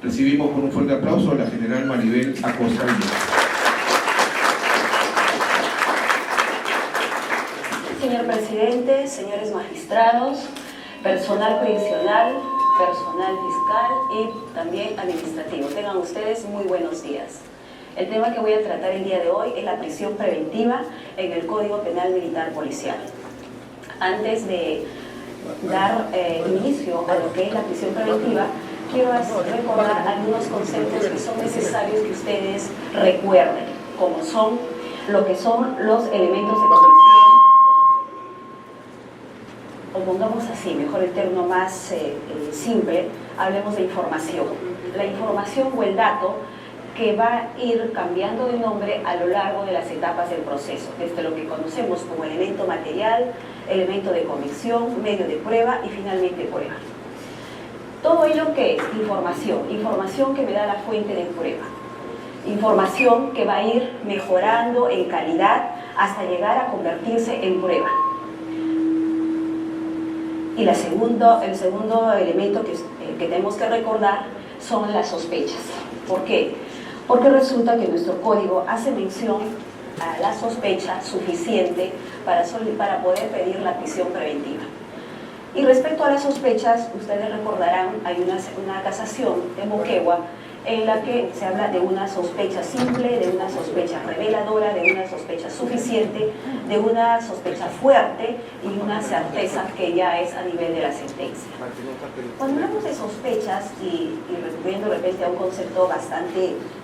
Recibimos con un fuerte aplauso a la general Maribel Acosta Villegas. Señor presidente, señores magistrados, personal jurisdiccional, personal fiscal y también administrativo. Tengan ustedes muy buenos días. El tema que voy a tratar el día de hoy es la prisión preventiva en el Código Penal Militar Policial. Antes de dar inicio a lo que es la prisión preventiva, quiero recordar algunos conceptos que son necesarios que ustedes recuerden, como son lo que son los elementos de protección, o pongamos así, mejor el término más simple, hablemos de información. La información o el dato que va a ir cambiando de nombre a lo largo de las etapas del proceso, desde lo que conocemos como elemento material, elemento de convicción, medio de prueba y finalmente prueba. Todo ello que es información que me da la fuente de prueba, información que va a ir mejorando en calidad hasta llegar a convertirse en prueba. Y el segundo elemento que tenemos que recordar son las sospechas. ¿Por qué? Porque resulta que nuestro código hace mención a la sospecha suficiente para poder pedir la prisión preventiva. Y respecto a las sospechas, ustedes recordarán, hay una casación de Moquegua en la que se habla de una sospecha simple, de una sospecha reveladora, de una sospecha suficiente, de una sospecha fuerte y una certeza que ya es a nivel de la sentencia. Cuando hablamos de sospechas y recurriendo de repente a un concepto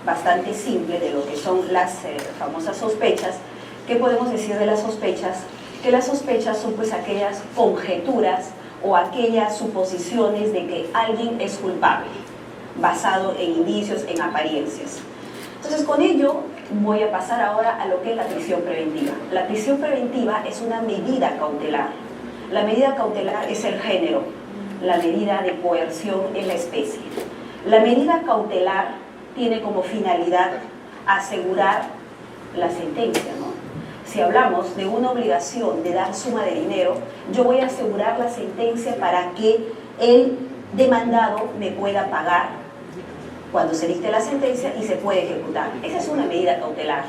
bastante simple de lo que son las famosas sospechas, ¿qué podemos decir de las sospechas? Que las sospechas son pues aquellas conjeturas o aquellas suposiciones de que alguien es culpable, basado en indicios, en apariencias. Entonces, con ello voy a pasar ahora a lo que es la prisión preventiva. La prisión preventiva es una medida cautelar. La medida cautelar es el género, la medida de coerción es la especie. La medida cautelar tiene como finalidad asegurar la sentencia, ¿no? Si hablamos de una obligación de dar suma de dinero, yo voy a asegurar la sentencia para que el demandado me pueda pagar cuando se dicte la sentencia y se puede ejecutar. Esa es una medida cautelar.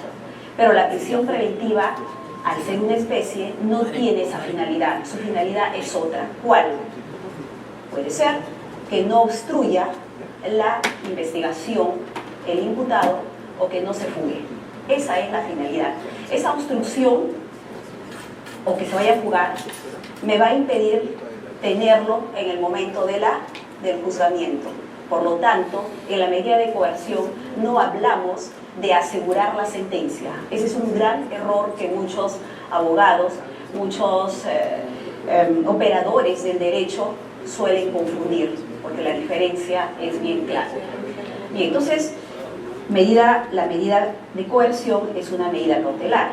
Pero la prisión preventiva, al ser una especie, no tiene esa finalidad. Su finalidad es otra. ¿Cuál? Puede ser que no obstruya la investigación, el imputado, o que no se fugue. Esa es la finalidad. Esa obstrucción, o que se vaya a fugar, me va a impedir tenerlo en el momento del juzgamiento. Por lo tanto, en la medida de coerción no hablamos de asegurar la sentencia. Ese es un gran error que muchos abogados, muchos operadores del derecho suelen confundir, porque la diferencia es bien clara. Bien, entonces, la medida de coerción es una medida cautelar,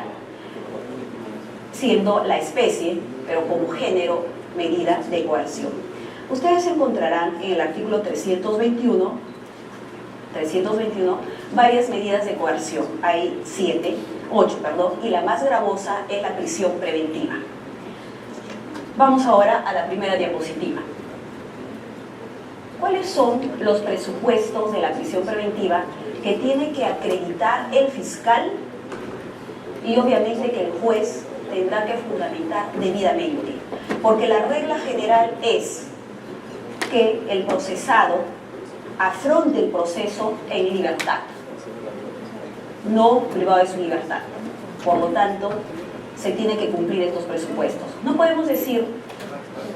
siendo la especie, pero como género, medida de coerción. Ustedes encontrarán en el artículo 321 varias medidas de coerción. Hay 8, y la más gravosa es la prisión preventiva. Vamos ahora a la primera diapositiva. ¿Cuáles son los presupuestos de la prisión preventiva que tiene que acreditar el fiscal y obviamente que el juez tendrá que fundamentar debidamente? Porque la regla general es que el procesado afronte el proceso en libertad, no privado de su libertad. Por lo tanto, se tiene que cumplir estos presupuestos. No podemos decir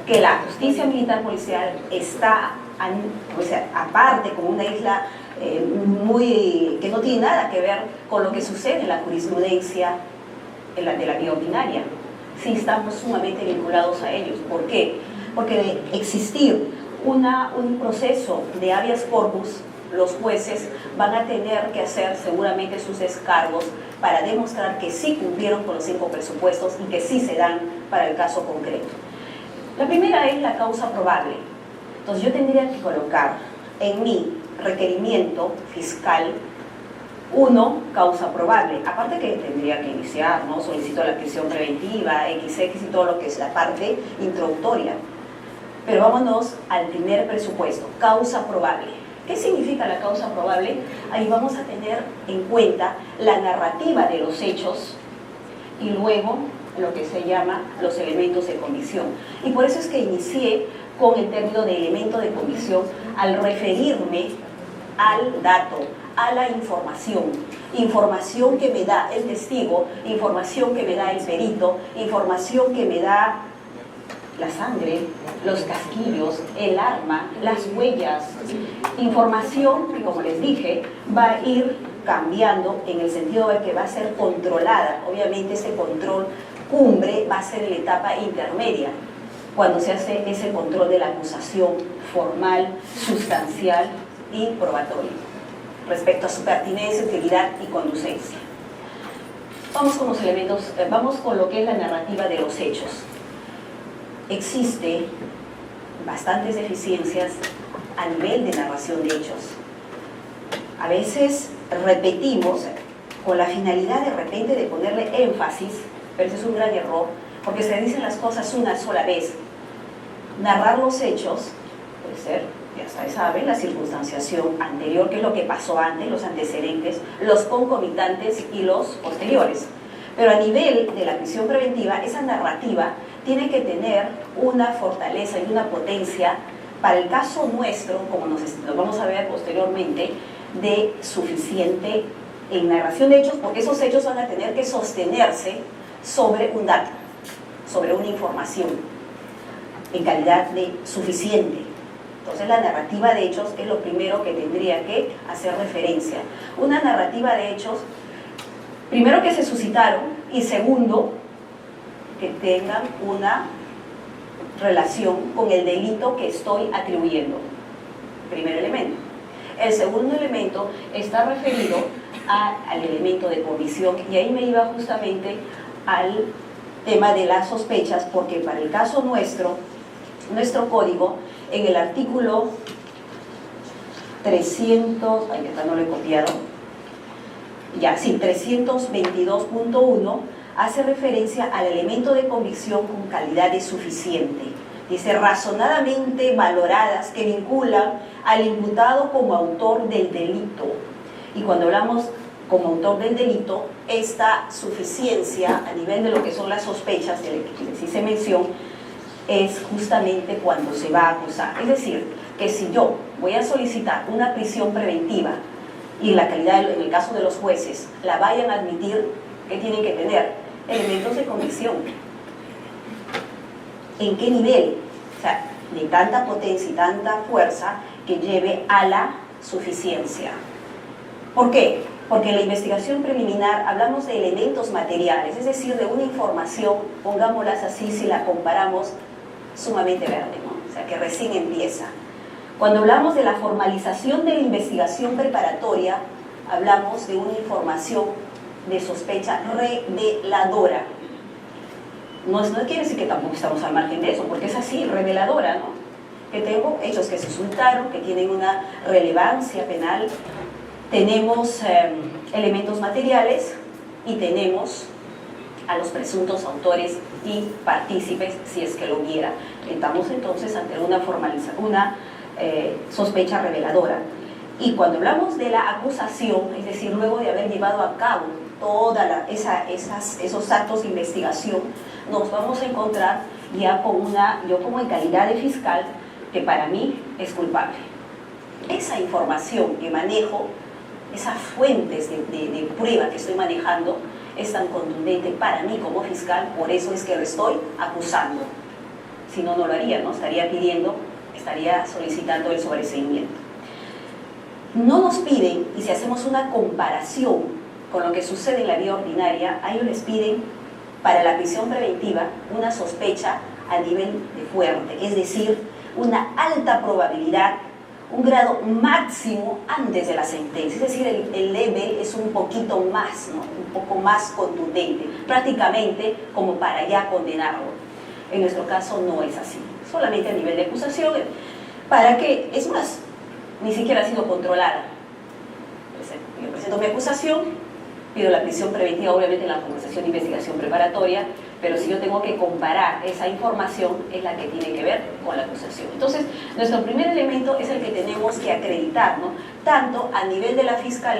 que la justicia militar policial está aparte, como una isla que no tiene nada que ver con lo que sucede en la jurisprudencia de la vía ordinaria. Sí, estamos sumamente vinculados a ellos. ¿Por qué? Porque de existir un proceso de habeas corpus, los jueces van a tener que hacer seguramente sus descargos para demostrar que sí cumplieron con los 5 presupuestos y que sí se dan para el caso concreto. La primera es la causa probable. Entonces yo tendría que colocar en mi requerimiento fiscal 1, causa probable. Aparte que tendría que iniciar, ¿no? Solicito la prisión preventiva, XX y todo lo que es la parte introductoria. Pero vámonos al primer presupuesto, causa probable. ¿Qué significa la causa probable? Ahí vamos a tener en cuenta la narrativa de los hechos y luego lo que se llama los elementos de convicción. Y por eso es que inicié con el término de elemento de convicción al referirme al dato, a la información. Información que me da el testigo, información que me da el perito, información que me da la sangre, los casquillos, el arma, las huellas. Información que, como les dije, va a ir cambiando en el sentido de que va a ser controlada. Obviamente ese control cumbre va a ser en la etapa intermedia, cuando se hace ese control de la acusación formal, sustancial y probatoria, respecto a su pertinencia, utilidad y conducencia. Vamos con los elementos, vamos con lo que es la narrativa de los hechos. Existe bastantes deficiencias a nivel de narración de hechos. A veces repetimos con la finalidad de repente de ponerle énfasis, pero ese es un gran error, porque se dicen las cosas una sola vez. Narrar los hechos puede ser, ya ustedes saben, la circunstanciación anterior, que es lo que pasó antes, los antecedentes, los concomitantes y los posteriores. Pero a nivel de la prisión preventiva, esa narrativa tiene que tener una fortaleza y una potencia, para el caso nuestro, como nos vamos a ver posteriormente, de suficiente en narración de hechos, porque esos hechos van a tener que sostenerse sobre un dato, sobre una información, en calidad de suficiente. Entonces la narrativa de hechos es lo primero que tendría que hacer referencia. Una narrativa de hechos, primero, que se suscitaron, y segundo, que tengan una relación con el delito que estoy atribuyendo. Primer elemento. El segundo elemento está referido al elemento de convicción, y ahí me iba justamente al tema de las sospechas, porque para el caso nuestro código, en el artículo 300, ay, que no lo he copiado, ya, sí, 322.1, hace referencia al elemento de convicción con calidad de suficiente. Dice, razonadamente valoradas, que vinculan al imputado como autor del delito. Y cuando hablamos como autor del delito, esta suficiencia a nivel de lo que son las sospechas, de que les hice mención, es justamente cuando se va a acusar. Es decir, que si yo voy a solicitar una prisión preventiva y la calidad, en el caso de los jueces, la vayan a admitir, ¿qué tienen que tener? Elementos de convicción. ¿En qué nivel? O sea, de tanta potencia y tanta fuerza que lleve a la suficiencia. ¿Por qué? Porque en la investigación preliminar hablamos de elementos materiales, es decir, de una información, pongámoslas así, si la comparamos, sumamente verde, ¿no? O sea, que recién empieza. Cuando hablamos de la formalización de la investigación preparatoria, hablamos de una información de sospecha reveladora. No quiere decir que tampoco estamos al margen de eso, porque es así, reveladora, ¿no? Que tengo hechos que se ocultaron, que tienen una relevancia penal, tenemos elementos materiales y tenemos a los presuntos autores y partícipes, si es que lo hubiera. Estamos entonces ante una sospecha reveladora. Y cuando hablamos de la acusación, es decir, luego de haber llevado a cabo todos esos actos de investigación, nos vamos a encontrar ya con yo como en calidad de fiscal, que para mí es culpable. Esa información que manejo, esas fuentes de prueba que estoy manejando, es tan contundente para mí como fiscal, por eso es que lo estoy acusando. Si no, no lo haría, ¿no? Estaría solicitando el sobreseimiento. No nos piden, y si hacemos una comparación con lo que sucede en la vida ordinaria, a ellos les piden para la prisión preventiva una sospecha a nivel de fuerte, es decir, una alta probabilidad, un grado máximo antes de la sentencia, es decir, el level es un poquito más, ¿no? Un poco más contundente, prácticamente como para ya condenarlo. En nuestro caso no es así, solamente a nivel de acusación, para que, es más, ni siquiera ha sido controlada. Yo presento mi acusación, pido la prisión preventiva, obviamente en la conversación de investigación preparatoria, pero si yo tengo que comparar esa información, es la que tiene que ver con la acusación. Entonces, nuestro primer elemento es el que tenemos que acreditar, ¿no? Tanto a nivel de la fiscal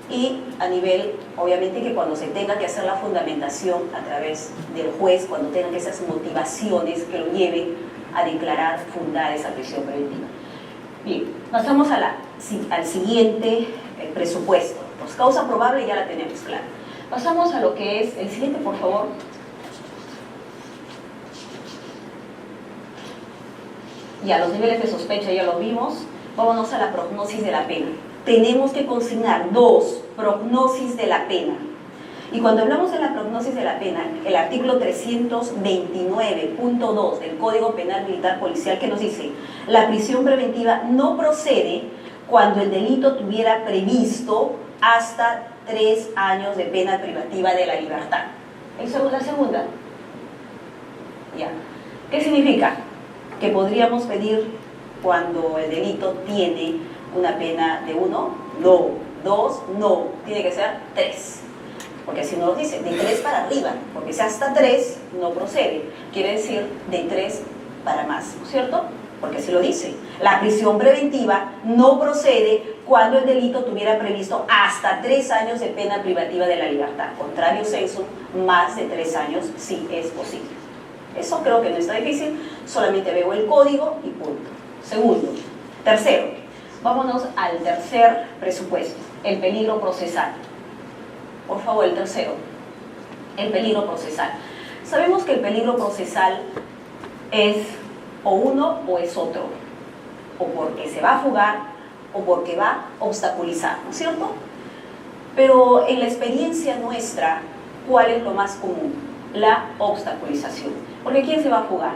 y a nivel, obviamente, que cuando se tenga que hacer la fundamentación a través del juez, cuando tengan esas motivaciones que lo lleven a declarar fundada esa prisión preventiva. Bien, pasamos al siguiente presupuesto. Pues causa probable ya la tenemos clara. Pasamos a lo que es el siguiente, por favor. Ya, los niveles de sospecha ya los vimos. Vámonos a la prognosis de la pena. Tenemos que consignar dos, prognosis de la pena. Y cuando hablamos de la prognosis de la pena, el artículo 329.2 del Código Penal Militar Policial, que nos dice: la prisión preventiva no procede cuando el delito tuviera previsto hasta 3 años de pena privativa de la libertad. ¿Eso es la segunda? Ya. ¿Qué significa? Que podríamos pedir cuando el delito tiene una pena de 1, no, 2, no, tiene que ser 3. Porque así nos lo dice, de 3 para arriba, porque si hasta 3 no procede, quiere decir de 3 para más, ¿no es cierto? Porque así lo dice. La prisión preventiva no procede cuando el delito tuviera previsto hasta 3 años de pena privativa de la libertad. Contrario sensu, más de 3 años sí es posible. Eso creo que no está difícil, solamente veo el código y punto. Segundo. Tercero, vámonos al tercer presupuesto, el peligro procesal. Por favor, el tercero, el peligro procesal. Sabemos que el peligro procesal es o uno o es otro, o porque se va a fugar o porque va a obstaculizar, ¿no es cierto? Pero en la experiencia nuestra, ¿cuál es lo más común? La obstaculización. Porque ¿quién se va a fugar?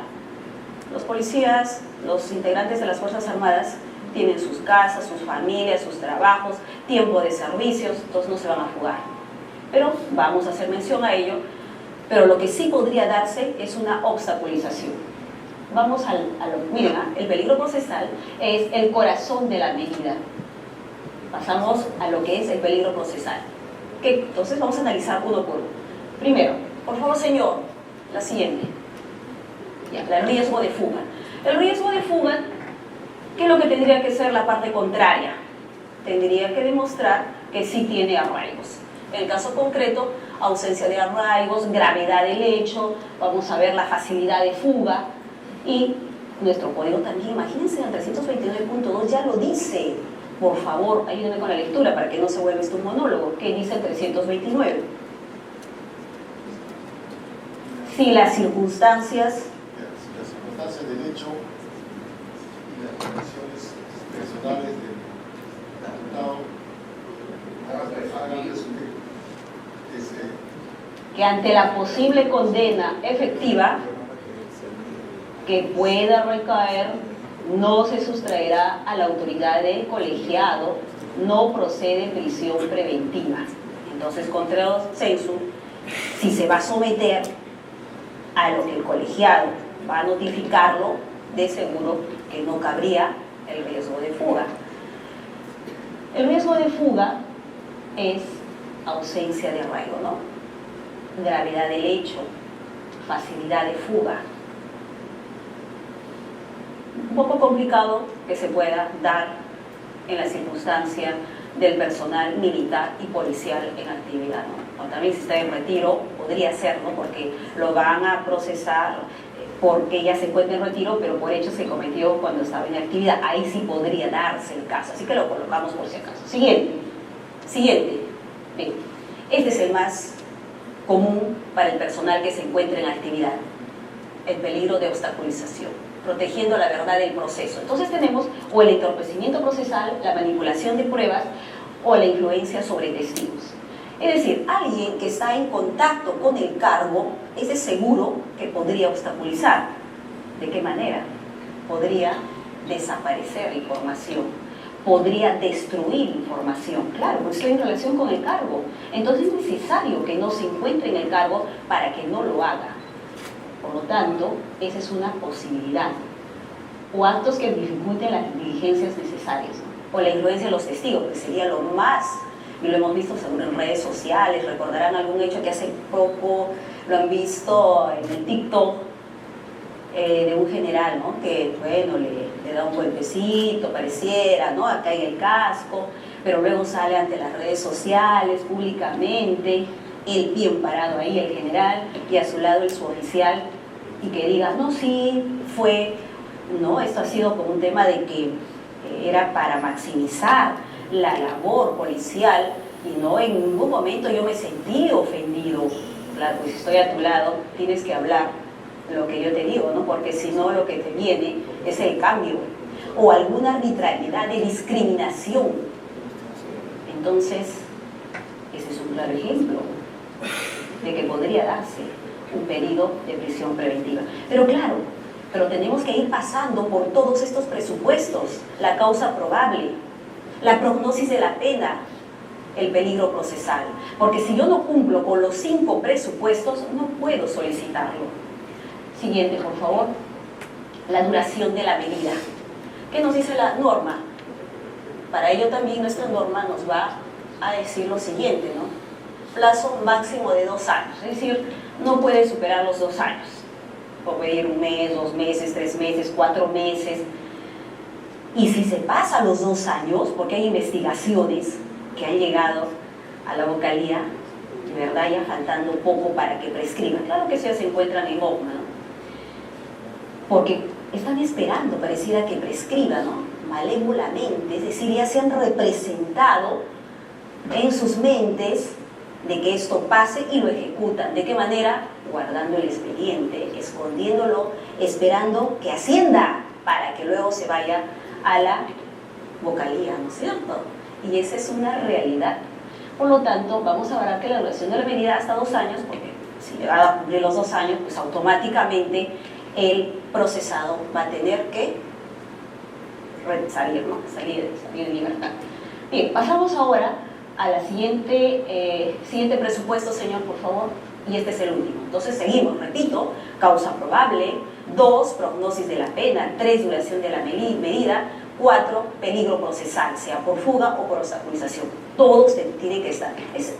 Los policías, los integrantes de las Fuerzas Armadas tienen sus casas, sus familias, sus trabajos, tiempo de servicios, entonces no se van a fugar. Pero vamos a hacer mención a ello, pero lo que sí podría darse es una obstaculización. Vamos miren, el peligro procesal es el corazón de la medida. Pasamos a lo que es el peligro procesal. Entonces vamos a analizar uno por uno. Primero, por favor, señor, la siguiente. Ya, el riesgo de fuga. El riesgo de fuga, ¿qué es lo que tendría que ser la parte contraria? Tendría que demostrar que sí tiene arraigos. En el caso concreto, ausencia de arraigos, gravedad del hecho, vamos a ver la facilidad de fuga y nuestro código también, imagínense, el 329.2 ya lo dice. Por favor, ayúdenme con la lectura para que no se vuelva esto un monólogo. ¿Qué dice el 329? Si las circunstancias del hecho y las condiciones personales del imputado hagan que ante la posible condena efectiva que pueda recaer, no se sustraerá a la autoridad del colegiado, no procede prisión preventiva. Entonces, contrario sensu, si se va a someter a lo que el colegiado va a notificarlo, de seguro que no cabría el riesgo de fuga. El riesgo de fuga es ausencia de arraigo, ¿no? Gravedad del hecho, facilidad de fuga. Un poco complicado que se pueda dar en la circunstancia del personal militar y policial en actividad, ¿no? O también si está en retiro, podría ser, ¿no? Porque lo van a procesar porque ya se encuentra en retiro, pero por hechos que cometió cuando estaba en actividad. Ahí sí podría darse el caso, así que lo colocamos por si acaso. Siguiente. Bien, este es el más común para el personal que se encuentra en actividad, el peligro de obstaculización, protegiendo la verdad del proceso. Entonces tenemos o el entorpecimiento procesal, la manipulación de pruebas o la influencia sobre testigos. Es decir, alguien que está en contacto con el cargo es de seguro que podría obstaculizar. ¿De qué manera? Podría desaparecer información, podría destruir información. Claro, porque estoy en relación con el cargo. Entonces es necesario que no se encuentre en el cargo para que no lo haga. Por lo tanto, esa es una posibilidad. O actos que dificulten las diligencias necesarias, ¿no? O la influencia de los testigos, que sería lo más y lo hemos visto seguro en redes sociales, recordarán algún hecho que hace poco lo han visto en el TikTok, de un general, ¿no? Que, bueno, le da un golpecito, pareciera, ¿no? Acá en el casco, pero luego sale ante las redes sociales, públicamente, él bien parado ahí, el general, y a su lado el suboficial, y que diga, no, sí, fue, no, esto ha sido como un tema de que era para maximizar la labor policial, y no en ningún momento yo me sentí ofendido. Claro, pues si estoy a tu lado, tienes que hablar lo que yo te digo, ¿no? Porque si no, lo que te viene es el cambio o alguna arbitrariedad de discriminación. Entonces, ese es un claro ejemplo de que podría darse un pedido de prisión preventiva. Pero claro, tenemos que ir pasando por todos estos presupuestos: la causa probable, la prognosis de la pena, el peligro procesal. Porque si yo no cumplo con los 5 presupuestos, no puedo solicitarlo. Siguiente, por favor. La duración de la medida. ¿Qué nos dice la norma? Para ello también nuestra norma nos va a decir lo siguiente, ¿no? Plazo máximo de 2 años. Es decir, no puede superar los 2 años. Puede ir 1 mes, 2 meses, 3 meses, 4 meses. Y si se pasa los 2 años, porque hay investigaciones que han llegado a la vocalía, de verdad ya faltando poco para que prescriban. Claro que eso ya se encuentran en OCMA, ¿no? Porque están esperando, pareciera que prescriba, ¿no? Malévolamente, es decir, ya se han representado en sus mentes de que esto pase y lo ejecutan. ¿De qué manera? Guardando el expediente, escondiéndolo, esperando que ascienda para que luego se vaya a la vocalía, ¿no es cierto? Y esa es una realidad. Por lo tanto, vamos a hablar que la duración de la medida hasta 2 años, porque si le va a cumplir los 2 años, pues automáticamente el procesado va a tener que salir, ¿no? Salir de libertad. Bien, pasamos ahora a la siguiente presupuesto, señor, por favor. Y este es el último. Entonces seguimos, repito: causa probable, 2, prognosis de la pena, 3, duración de la medida, 4, peligro procesal, sea por fuga o por obstaculización. Todos tienen que estar. Es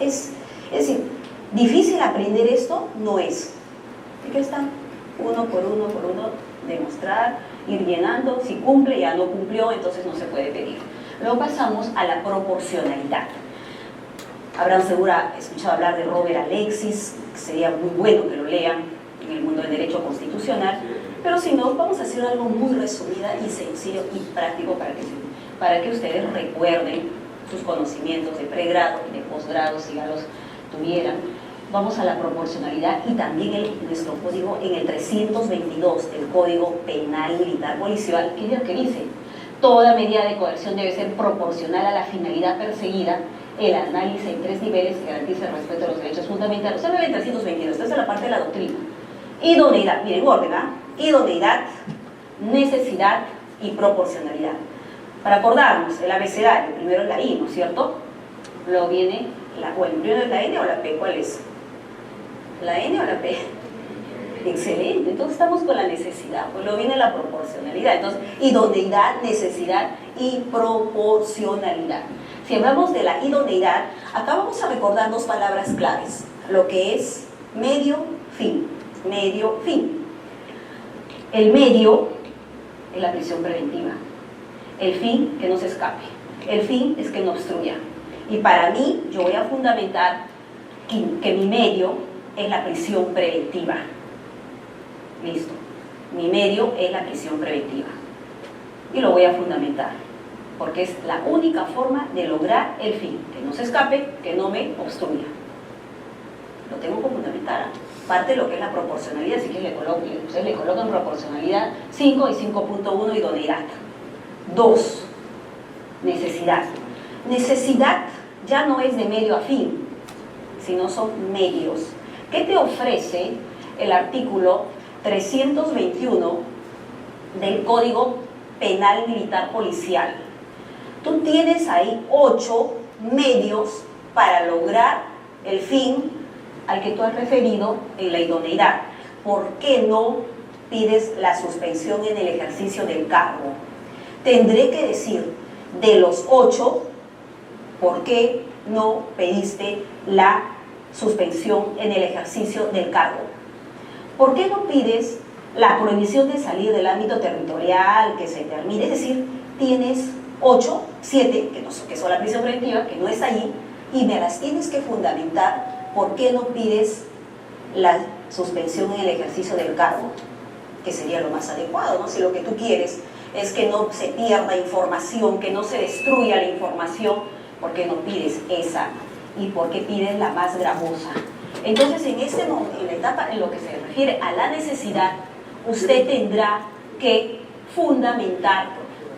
decir, difícil aprender esto no es. ¿Y qué están? Uno por uno, demostrar, ir llenando. Si cumple, ya no cumplió, entonces no se puede pedir. Luego pasamos a la proporcionalidad. Habrán seguro escuchado hablar de Robert Alexis, que sería muy bueno que lo lean en el mundo del derecho constitucional, pero si no, vamos a hacer algo muy resumida y sencillo y práctico para que ustedes recuerden sus conocimientos de pregrado y de posgrado, si ya los tuvieran. Vamos a la proporcionalidad y también nuestro código en el 322 del Código Penal Militar Policial, que es lo que dice: toda medida de coerción debe ser proporcional a la finalidad perseguida, el análisis en 3 niveles que garantice el respeto de los derechos fundamentales. Observen el 322, esta es la parte de la doctrina. Idoneidad, miren, orden, ¿ah? Idoneidad, necesidad y proporcionalidad. Para acordarnos, el abecedario, primero es la I, ¿no es cierto? Luego viene primero es la N o la P, ¿cuál es? ¿La N o la P? Excelente, entonces estamos con la necesidad, pues luego viene la proporcionalidad. Entonces, idoneidad, necesidad y proporcionalidad. Si hablamos de la idoneidad, acá vamos a recordar 2 palabras claves: lo que es medio, fin. Medio, fin. El medio es la prisión preventiva. El fin, que no se escape. El fin es que no obstruya. Y para mí, yo voy a fundamentar que mi medio es la prisión preventiva. Listo. Mi medio es la prisión preventiva. Y lo voy a fundamentar, porque es la única forma de lograr el fin. Que no se escape, que no me obstruya. Lo tengo que fundamentar. Parte de lo que es la proporcionalidad, así que ustedes le colocan proporcionalidad 5 y 5.1 idoneidad. 2, necesidad. Necesidad ya no es de medio a fin, sino son medios. ¿Qué te ofrece el artículo 321 del Código Penal Militar Policial? Tú tienes ahí 8 medios para lograr el fin al que tú has referido en la idoneidad. ¿Por qué no pides la suspensión en el ejercicio del cargo? Tendré que decir, de los 8, ¿Por qué no pediste la suspensión en el ejercicio del cargo? ¿Por qué no pides la prohibición de salir del ámbito territorial que se termine? Es decir, tienes 8, 7, que son la prisión preventiva, que no está allí, y me las tienes que fundamentar. ¿Por qué no pides la suspensión en el ejercicio del cargo? Que sería lo más adecuado, ¿no? Si lo que tú quieres es que no se pierda información, que no se destruya la información, ¿por qué no pides esa? ¿Y por qué pides la más gravosa? Entonces, en la etapa en lo que se refiere a la necesidad, usted tendrá que fundamentar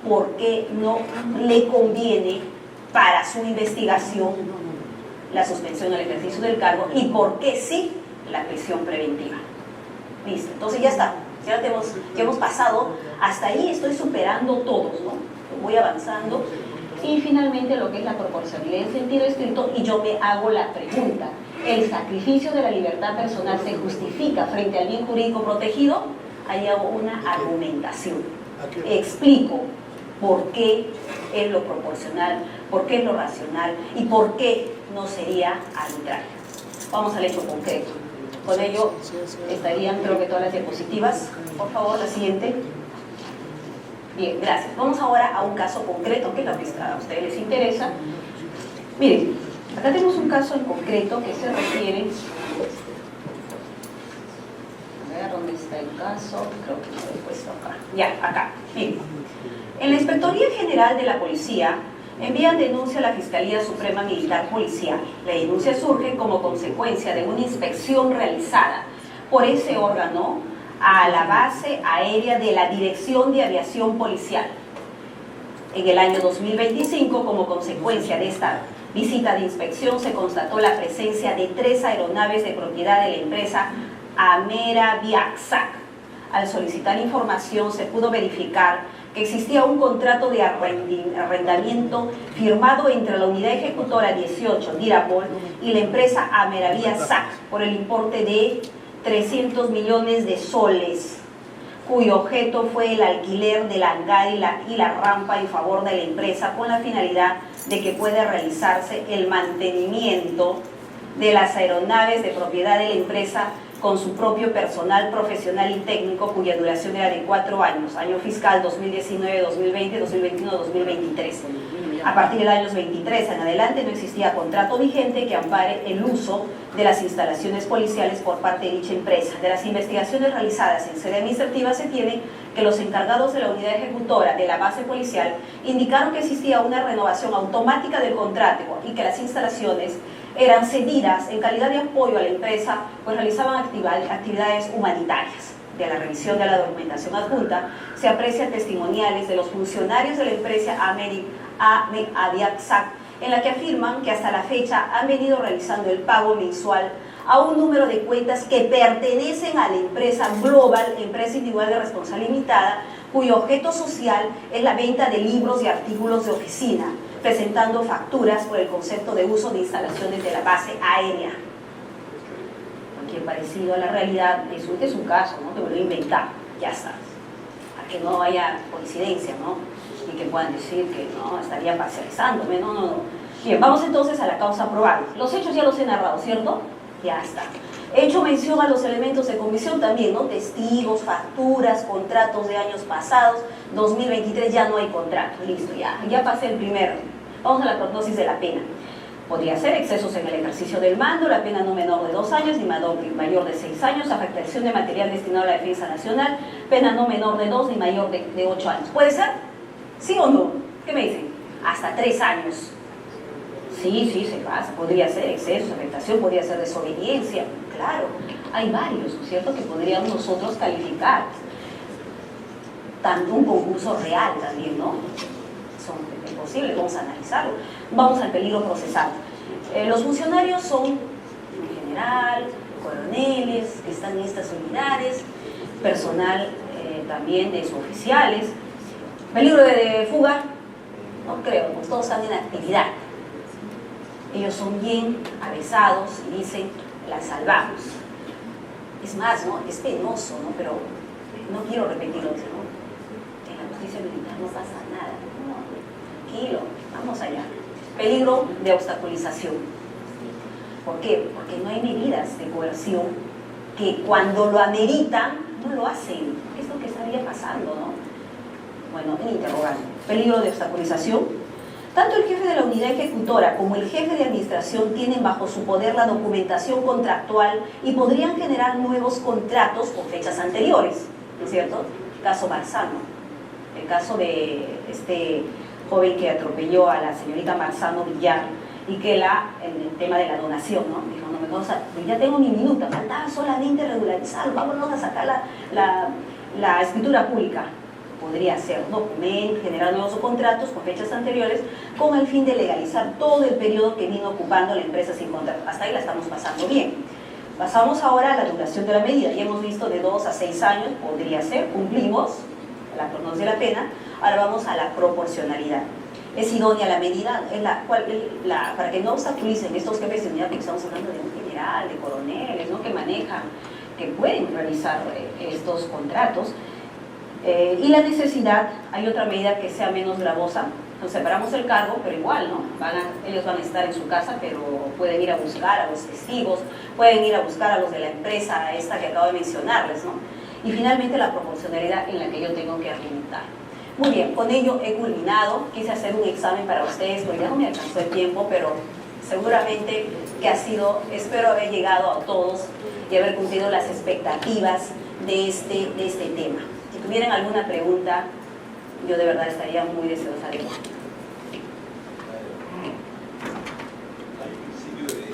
por qué no le conviene para su investigación la suspensión del ejercicio del cargo y por qué sí la prisión preventiva. Listo, entonces ya está. Ya hemos pasado, hasta ahí estoy superando todos, ¿no? Voy avanzando. Y finalmente lo que es la proporcionalidad en sentido estricto, y yo me hago la pregunta: ¿el sacrificio de la libertad personal se justifica frente al bien jurídico protegido? Ahí hago una argumentación. Explico por qué es lo proporcional, por qué es lo racional y por qué no sería arbitrario. Vamos al hecho concreto. Con ello estarían, creo que todas las diapositivas. Por favor, la siguiente. Bien, gracias. Vamos ahora a un caso concreto, que es lo que a ustedes les interesa. Miren, acá tenemos un caso en concreto que se refiere... A ver, ¿dónde está el caso? Creo que lo he puesto acá. Ya, acá. Bien. En la Inspectoría General de la Policía envían denuncia a la Fiscalía Suprema Militar Policial. La denuncia surge como consecuencia de una inspección realizada por ese órgano a la base aérea de la Dirección de Aviación Policial. En el año 2025, como consecuencia de esta visita de inspección, se constató la presencia de 3 aeronaves de propiedad de la empresa Ameraviaxac. Al solicitar información se pudo verificar que existía un contrato de arrendamiento firmado entre la Unidad Ejecutora 18, Dirapol, y la empresa Ameraviaxac por el importe de 300 millones de soles, cuyo objeto fue el alquiler del hangar y la rampa en favor de la empresa con la finalidad de que pueda realizarse el mantenimiento de las aeronaves de propiedad de la empresa con su propio personal profesional y técnico, cuya duración era de 4 años, año fiscal 2019, 2020, 2021, 2023. A partir del año 23 en adelante no existía contrato vigente que ampare el uso de las instalaciones policiales por parte de dicha empresa. De las investigaciones realizadas en sede administrativa se tiene que los encargados de la unidad ejecutora de la base policial indicaron que existía una renovación automática del contrato y que las instalaciones eran cedidas en calidad de apoyo a la empresa, pues realizaban actividades humanitarias. De la revisión de la documentación adjunta se aprecian testimoniales de los funcionarios de la empresa Ameraviaxac, en la que afirman que hasta la fecha han venido realizando el pago mensual a un número de cuentas que pertenecen a la empresa Global, empresa individual de responsabilidad limitada, cuyo objeto social es la venta de libros y artículos de oficina, presentando facturas por el concepto de uso de instalaciones de la base aérea. Cualquier parecido a la realidad, eso es un caso, ¿no? Que me lo he inventado, ya está. A que no haya coincidencia, ¿no? Y que puedan decir que no, estaría parcializándome, no. Bien, vamos entonces a la causa probable. Los hechos ya los he narrado, ¿cierto? Ya está. He hecho mención a los elementos de comisión también, ¿no? Testigos, facturas, contratos de años pasados. 2023 ya no hay contrato, listo, ya pasé el primero. Vamos a la prognosis de la pena. Podría ser excesos en el ejercicio del mando, la pena no menor de 2 años ni mayor de 6 años, afectación de material destinado a la defensa nacional, pena no menor de 2 ni mayor de 8 años. ¿Puede ser? ¿Sí o no? ¿Qué me dicen? Hasta 3 años. Sí, se pasa. Podría ser exceso, afectación, podría ser desobediencia. Claro, hay varios, ¿no es cierto?, que podríamos nosotros calificar. Tanto un concurso real también, ¿no? Es posible, vamos a analizarlo. Vamos al peligro procesal. Los funcionarios son, en general, coroneles que están en estas unidades, personal también de suboficiales. Peligro de fuga, no creo, pues todos están en actividad. Ellos son bien avesados y dicen, la salvamos. Es más, ¿no? Es penoso, ¿no? Pero no quiero repetirlo, ¿no? En la justicia militar no pasa nada. No, tranquilo, vamos allá. Peligro de obstaculización. ¿Por qué? Porque no hay medidas de coerción que cuando lo ameritan no lo hacen. ¿Qué es lo que estaría pasando, no? Bueno, en interrogante. Peligro de obstaculización. Tanto el jefe de la unidad ejecutora como el jefe de administración tienen bajo su poder la documentación contractual y podrían generar nuevos contratos con fechas anteriores, ¿no es cierto? El caso Marzano, el caso de este joven que atropelló a la señorita Marzano Villar y que en el tema de la donación, ¿no? Dijo, no me cosa, pues ya tengo mi minuta, faltaba solamente regularizar, vámonos a sacar la escritura pública. Podría ser documento, generar nuevos contratos con fechas anteriores con el fin de legalizar todo el periodo que vino ocupando la empresa sin contrato. Hasta ahí la estamos pasando bien. Pasamos ahora a la duración de la medida. Ya hemos visto de 2 a 6 años, podría ser, cumplimos, nos dio la pena. Ahora vamos a la proporcionalidad. ¿Es idónea la medida? Para que no obstaculicen estos jefes de unidad, porque estamos hablando de un general, de coroneles, ¿no? Que manejan, que pueden realizar estos contratos. Y la necesidad, hay otra medida que sea menos gravosa. Nos separamos el cargo, pero igual, ¿no? Ellos van a estar en su casa, pero pueden ir a buscar a los testigos, pueden ir a buscar a los de la empresa esta que acabo de mencionarles, ¿no? Y finalmente la proporcionalidad en la que yo tengo que argumentar. Muy bien, con ello he culminado. Quise hacer un examen para ustedes, porque ya no me alcanzó el tiempo, pero seguramente que ha sido, espero haber llegado a todos y haber cumplido las expectativas de este tema. Si tuvieran alguna pregunta, yo de verdad estaría muy deseosa de ello. Hay un principio de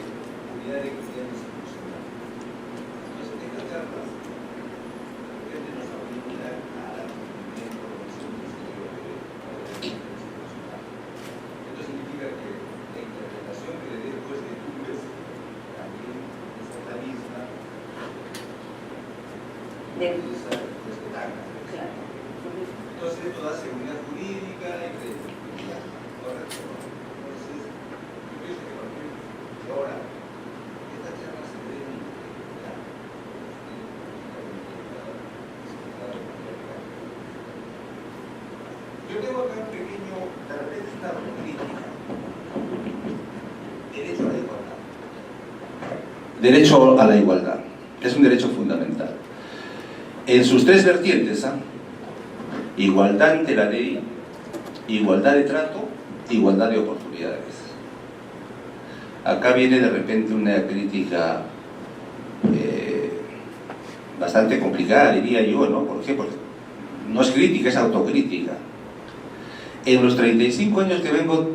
unidad de equidad institucional. Entonces, en esta charla, de repente nos abrimos a la cumplimiento de los institucional. Esto significa que la interpretación que le dé el juez de Tumbes también es la misma De Tanga. Claro. Entonces esto da seguridad jurídica y credibilidad. Correcto. Entonces, yo pienso que cualquier ahora, esta charla se debe implementar. Yo tengo acá un pequeño, de repente una crítica. Derecho a la igualdad. Derecho a la igualdad. Es un derecho fundamental. En sus tres vertientes, igualdad ante la ley, igualdad de trato, igualdad de oportunidades. Acá viene de repente una crítica bastante complicada, diría yo, ¿no? ¿Por qué? Porque no es crítica, es autocrítica. En los 35 años que vengo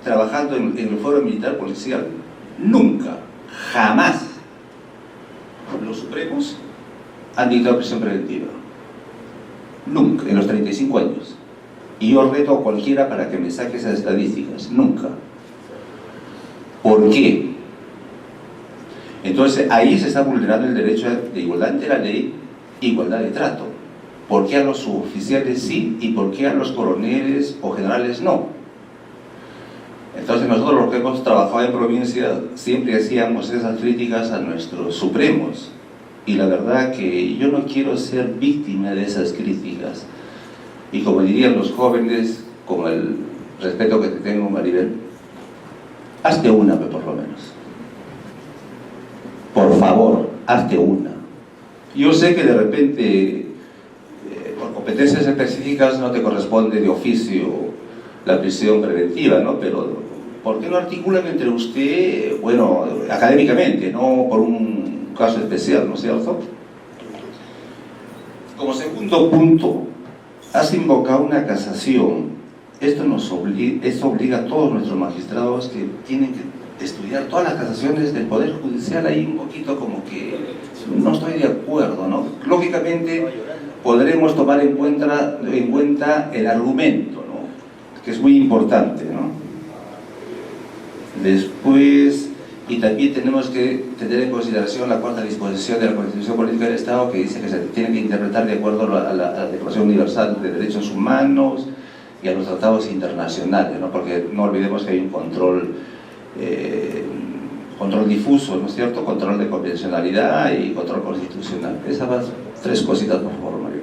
trabajando en el Foro Militar Policial, nunca, jamás, los supremos han dictado prisión preventiva. Nunca, en los 35 años. Y yo reto a cualquiera para que me saque esas estadísticas. Nunca. ¿Por qué? Entonces, ahí se está vulnerando el derecho de igualdad ante la ley, igualdad de trato. ¿Por qué a los suboficiales sí y por qué a los coroneles o generales no? Entonces, nosotros los que hemos trabajado en provincia siempre hacíamos esas críticas a nuestros supremos. Y la verdad que yo no quiero ser víctima de esas críticas. Y como dirían los jóvenes, con el respeto que te tengo, Maribel, hazte una, por lo menos. Por favor, hazte una. Yo sé que de repente, por competencias específicas, no te corresponde de oficio la prisión preventiva, ¿no? Pero, ¿por qué no articulan entre usted, bueno, académicamente, no por un caso especial, ¿no es cierto? Como segundo punto, has invocado una casación. Esto obliga a todos nuestros magistrados que tienen que estudiar todas las casaciones del Poder Judicial. Ahí un poquito como que no estoy de acuerdo, ¿no? Lógicamente podremos tomar en cuenta el argumento, ¿no? Que es muy importante, ¿no? Después, y también tenemos que tener en consideración la cuarta disposición de la Constitución Política del Estado, que dice que se tiene que interpretar de acuerdo a la Declaración Universal de Derechos Humanos y a los tratados internacionales, ¿no? Porque no olvidemos que hay un control difuso, ¿no es cierto? Control de convencionalidad y control constitucional. Esas van tres cositas, por favor, Mario.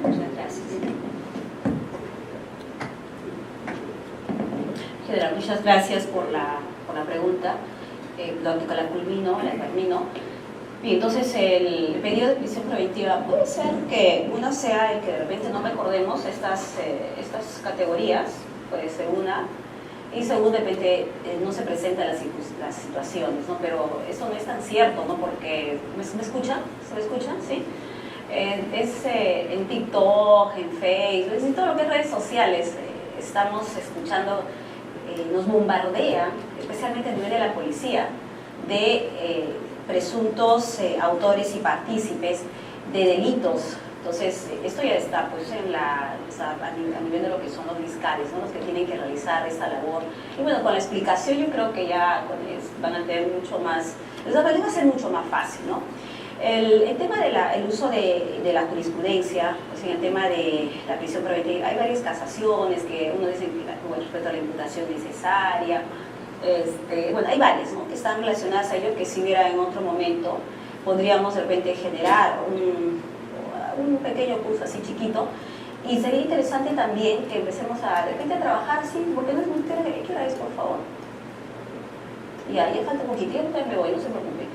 Muchas gracias. general, muchas gracias por la pregunta. La culmino, la termino. Bien, entonces el pedido de prisión preventiva puede ser que una sea el que de repente no recordemos estas categorías, puede ser una, y según de repente no se presentan las situaciones, ¿no? Pero eso no es tan cierto, ¿no? Porque, ¿me escuchan? ¿Se me escuchan? ¿Sí? En TikTok, en Facebook, en todo lo que es redes sociales, estamos escuchando, nos bombardean, especialmente a nivel de la policía, de presuntos autores y partícipes de delitos. Entonces, esto ya está pues a nivel de lo que son los fiscales, ¿no? Los que tienen que realizar esta labor. Y bueno, con la explicación yo creo que ya van a tener mucho más, les va a ser mucho más fácil, ¿no? El tema del uso de la jurisprudencia, pues en el tema de la prisión preventiva, hay varias casaciones que uno dice que respecto a la imputación necesaria. Bueno, hay varias, ¿no?, que están relacionadas a ello, que si hubiera en otro momento podríamos de repente generar un pequeño curso así chiquito, y sería interesante también que empecemos de repente a trabajar, sí, porque no es muy claro. ¿Qué hora es, por favor? Ya falta un poquito, ya me voy, no se preocupen.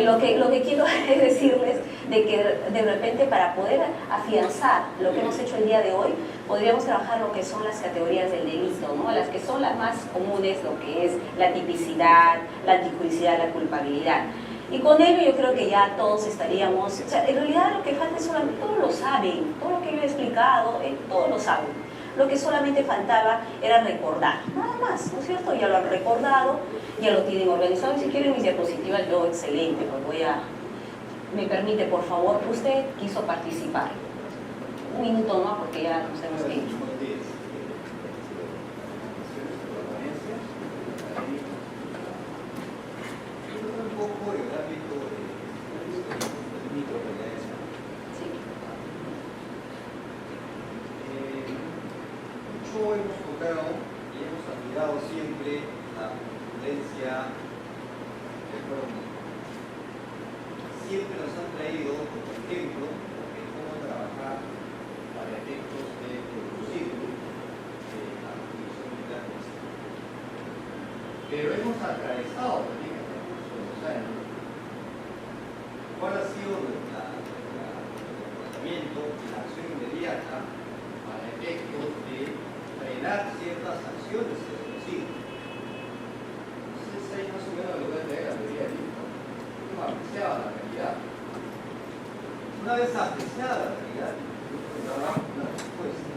Lo que quiero es decirles de que de repente, para poder afianzar lo que hemos hecho el día de hoy, podríamos trabajar lo que son las categorías del delito, ¿no? Las que son las más comunes, lo que es la tipicidad, la antijuricidad, la culpabilidad. Y con ello yo creo que ya todos estaríamos, o sea, en realidad lo que falta es solamente, todos lo saben, todo lo que yo he explicado, todos lo saben. Lo que solamente faltaba era recordar, nada más, ¿no es cierto? Ya lo han recordado, ya lo tienen organizado, y si quieren mis diapositivas, yo excelente, pues me permite, por favor, usted quiso participar. Un minuto, ¿no? Porque ya nos tenemos que ir. Un poco el ámbito de micropeleas. Sí. Mucho hemos tocado y hemos admirado siempre la prudencia del pueblo. Siempre nos han traído, por ejemplo, de cómo trabajar para efectos de producir la producción militar. Pero hemos atravesado también el recurso de los años. ¿Cuál ha sido el comportamiento y la acción inmediata para efectos de frenar ciertas acciones que se consiguen? Entonces ahí más o menos lo voy a traer a la teoría del libro. ¿Cómo apreciaba la realidad? Una vez apreciada la realidad, daba una respuesta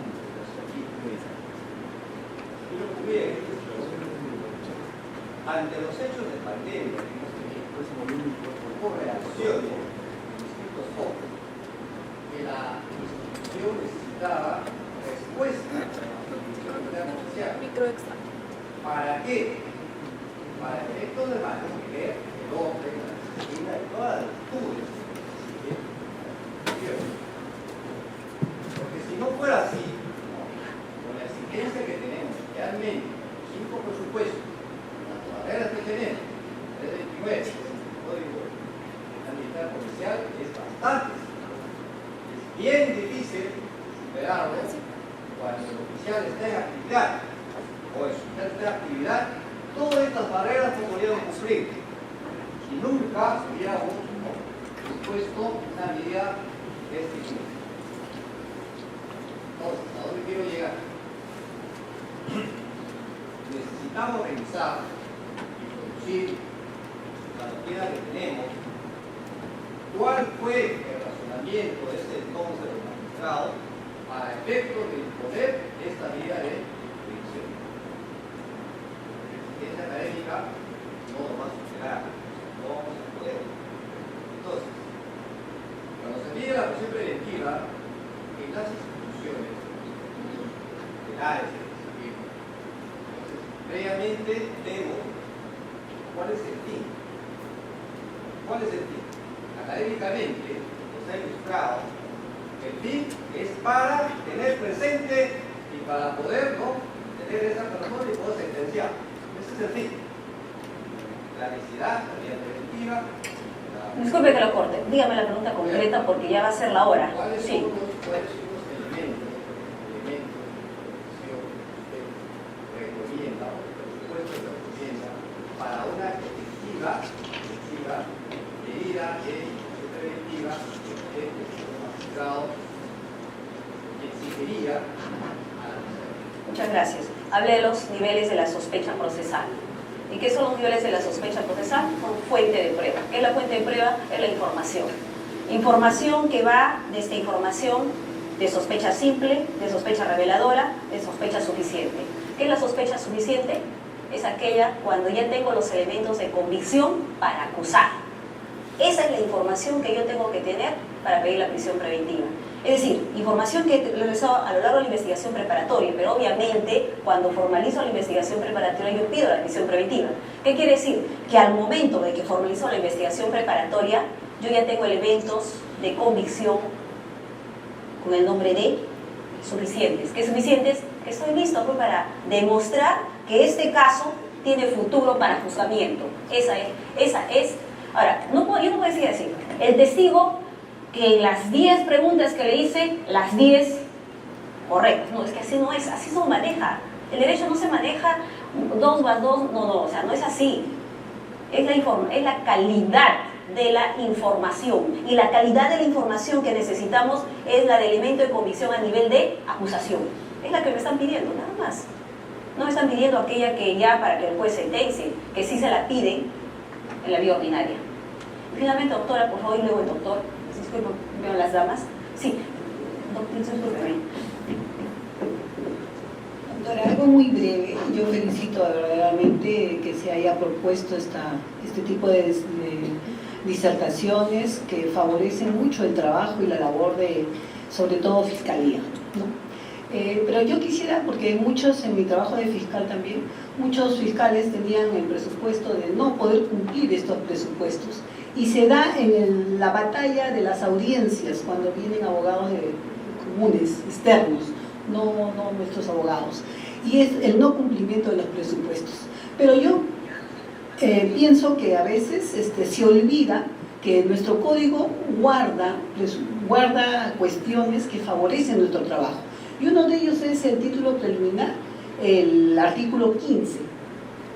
y lo que hubiera ante los hechos de pandemia que hemos tenido por reacciones de distintos focos, que la institución necesitaba respuesta a la institución social. ¿Para qué? Para efectos de mantener el orden, la disciplina y todas las virtudes. Porque si no fuera así, con la exigencia que tenemos, realmente, 5 presupuestos, las barreras que tenemos, 329, el código militar policial, es bastante. Es bien difícil superarlo cuando el oficial está en actividad, o el oficial está en actividad, todas estas barreras no podrían cumplir. Y nunca hubiéramos dispuesto una medida de este tipo. Entonces, ¿a dónde quiero llegar? Necesitamos revisar y producir la doctrina que tenemos. ¿Cuál fue el razonamiento de ese entonces de los magistrados para efectos de imponer esta medida de previsión? La exigencia académica no lo va a superar, no vamos a poder. Entonces, cuando se mide la prisión preventiva en las instituciones penales, entonces, previamente debo, ¿cuál es el fin? ¿Cuál es el fin? Académicamente, nos ha ilustrado que el fin es para tener presente y para poder, ¿no?, tener esa persona y poder sentenciar. Ese es el fin. La necesidad, la medida preventiva. Disculpe que lo corte, dígame la pregunta concreta porque ya va a ser la hora. ¿Cuáles Sí. son los elementos de protección que usted recomienda o gracias. Hablé de los niveles de la sospecha procesal. ¿Y qué son los niveles de la sospecha procesal? Son fuente de prueba. ¿Qué es la fuente de prueba? Es la información. Información que va desde información de sospecha simple, de sospecha reveladora, de sospecha suficiente. ¿Qué es la sospecha suficiente? Es aquella cuando ya tengo los elementos de convicción para acusar. Esa es la información que yo tengo que tener para pedir la prisión preventiva. Es decir, información que he realizado a lo largo de la investigación preparatoria, pero obviamente cuando formalizo la investigación preparatoria yo pido la prisión preventiva. ¿Qué quiere decir? Que al momento de que formalizo la investigación preparatoria, yo ya tengo elementos de convicción con el nombre de suficientes. ¿Qué suficientes? Que estoy listo pues, para demostrar que este caso tiene futuro para juzgamiento. Esa es. Ahora, yo no puedo decir así. El testigo que en las 10 preguntas que le hice, las 10 correctas. No, es que así no es, así se maneja. El derecho no se maneja 2 más 2, no, o sea, no es así. Es la calidad de la información. Y la calidad de la información que necesitamos es la de elemento de convicción a nivel de acusación. Es la que me están pidiendo, nada más. No me están pidiendo aquella que ya para que el juez sentencie, que sí se la piden en la vía ordinaria. Finalmente, doctora, por favor, y luego el doctor. Disculpen, veo las damas. Sí, doctor, discúlpeme. Doctora, algo muy breve. Yo felicito verdaderamente que se haya propuesto este tipo de disertaciones que favorecen mucho el trabajo y la labor de, sobre todo, Fiscalía, ¿no? Pero yo quisiera, porque muchos, en mi trabajo de fiscal también, muchos fiscales tenían el presupuesto de no poder cumplir estos presupuestos. Y se da en la batalla de las audiencias, cuando vienen abogados comunes, externos, no nuestros abogados. Y es el no cumplimiento de los presupuestos. Pero yo pienso que a veces se olvida que nuestro código guarda cuestiones que favorecen nuestro trabajo. Y uno de ellos es el título preliminar, el artículo 15,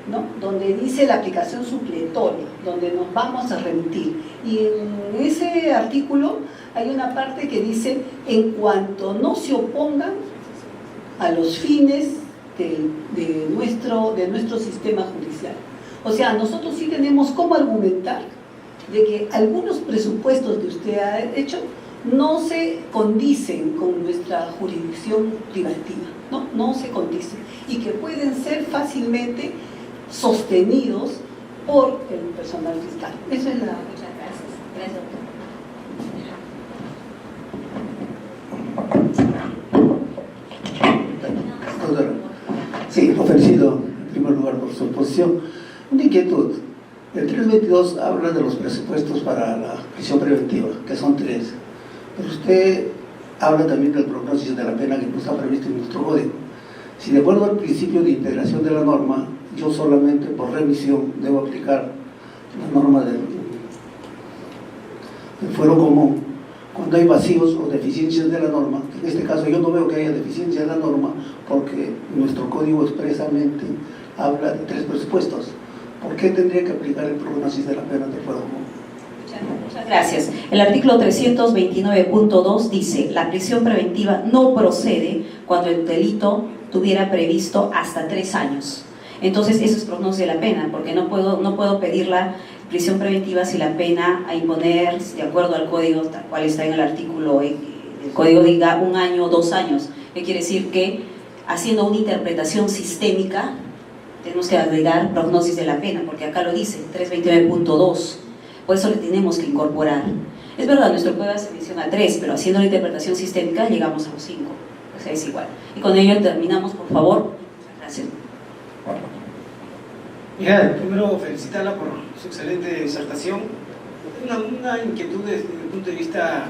¿no? Donde dice la aplicación supletoria, donde nos vamos a remitir. Y en ese artículo hay una parte que dice, en cuanto no se opongan a los fines de nuestro sistema judicial. O sea, nosotros sí tenemos cómo argumentar de que algunos presupuestos que usted ha hecho no se condicen con nuestra jurisdicción privativa, no se condicen, y que pueden ser fácilmente sostenidos por el personal fiscal. Eso es la... Muchas gracias. Gracias, doctor. Doctora, sí, lo felicito en primer lugar por su exposición. Una inquietud. El 322 habla de los presupuestos para la prisión preventiva, que son 3. Pero usted habla también del pronóstico de la pena que no está previsto en nuestro código. Si de acuerdo al principio de integración de la norma, yo solamente por remisión debo aplicar la norma del fuero común. Cuando hay vacíos o deficiencias de la norma, en este caso yo no veo que haya deficiencia de la norma porque nuestro código expresamente habla de 3 presupuestos. ¿Por qué tendría que aplicar el pronóstico de la pena del fuero común? Muchas gracias. El artículo 329.2 dice: la prisión preventiva no procede cuando el delito tuviera previsto hasta 3 años. Entonces eso es pronóstico de la pena, porque no puedo pedir la prisión preventiva si la pena a imponer, de acuerdo al código tal cual está en el artículo, el código diga 1 año o 2 años. ¿Qué quiere decir? Que haciendo una interpretación sistémica tenemos que agregar pronóstico de la pena, porque acá lo dice 329.2. Por eso le tenemos que incorporar. Es verdad, nuestro código se menciona 3, pero haciendo la interpretación sistémica llegamos a los 5. O sea, es igual. Y con ello terminamos, por favor. Gracias. Mira, primero felicitarla por su excelente disertación. Una inquietud desde el punto de vista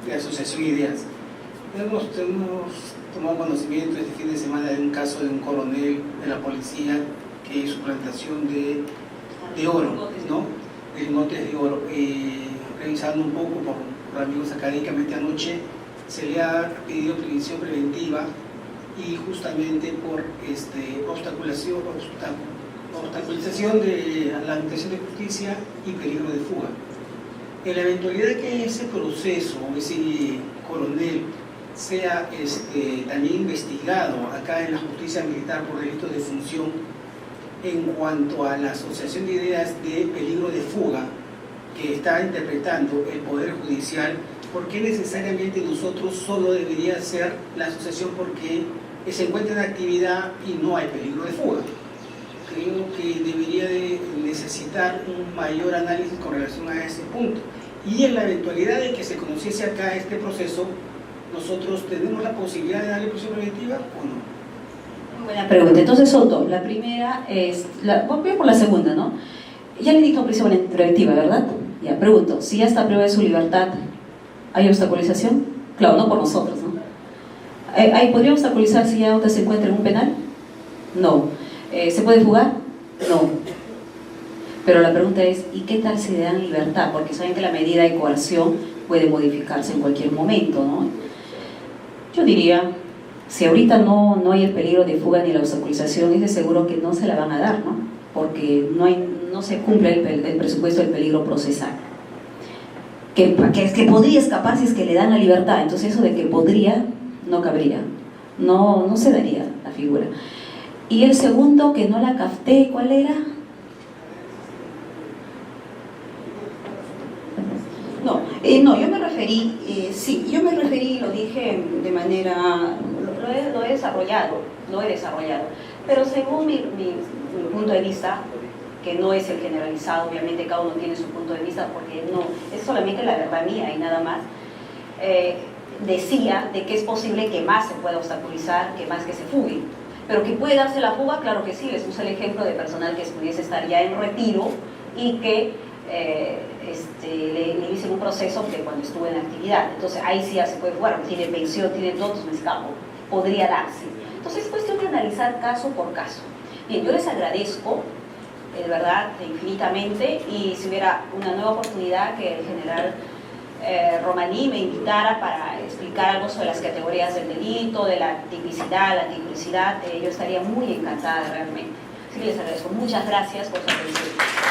de asociación de ideas. Hemos tomado conocimiento este fin de semana de un caso de un coronel de la policía que hizo plantación de oro, ¿no? De lingotes de oro. Revisando un poco por amigos académicamente anoche, se le ha pedido prisión preventiva y justamente por obstaculización de la administración de justicia y peligro de fuga. En la eventualidad de que ese proceso, ese coronel, sea también investigado acá en la justicia militar por delitos de función en cuanto a la asociación de ideas de peligro de fuga que está interpretando el Poder Judicial? ¿Por qué necesariamente nosotros solo debería ser la asociación porque se encuentra en actividad y no hay peligro de fuga? Creo que debería de necesitar un mayor análisis con relación a ese punto. Y en la eventualidad de que se conociese acá este proceso, ¿nosotros tenemos la posibilidad de darle prisión preventiva o no? Muy buena pregunta. Entonces, Soto, la primera es, voy por la segunda, ¿no? Ya le dictó prisión preventiva, ¿verdad? Ya, pregunto, si ya está a prueba de su libertad, ¿hay obstaculización? Claro, no por nosotros, ¿no? ¿Podría obstaculizar si ya usted se encuentra en un penal? No. ¿Se puede fugar? No. Pero la pregunta es, ¿y qué tal si le dan libertad? Porque saben que la medida de coerción puede modificarse en cualquier momento, ¿no? Yo diría, si ahorita no hay el peligro de fuga ni la obstaculización, es de seguro que no se la van a dar, ¿no? Porque no se cumple el presupuesto del peligro procesal. Que podría escapar si es que le dan la libertad. Entonces eso de que podría, no cabría. No se daría la figura. Y el segundo, que no la capté, ¿cuál era? No, yo me referí, y lo dije de manera, lo he desarrollado, pero según mi punto de vista, que no es el generalizado, obviamente cada uno tiene su punto de vista, porque no, es solamente la verdad mía y nada más, decía de que es posible que más se pueda obstaculizar, que más que se fugue. Pero que puede darse la fuga, claro que sí. Les puse el ejemplo de personal que pudiese estar ya en retiro y que le hice un proceso que cuando estuve en actividad. Entonces ahí sí ya se puede jugar, tiene pensión, tiene todo, me escapo. Podría darse. Entonces es cuestión de analizar caso por caso. Bien, yo les agradezco, de verdad, infinitamente, y si hubiera una nueva oportunidad que el general Romaní me invitara para explicar algo sobre las categorías del delito, de la tipicidad, la tipicidad, yo estaría muy encantada realmente. Así que les agradezco. Muchas gracias por su atención.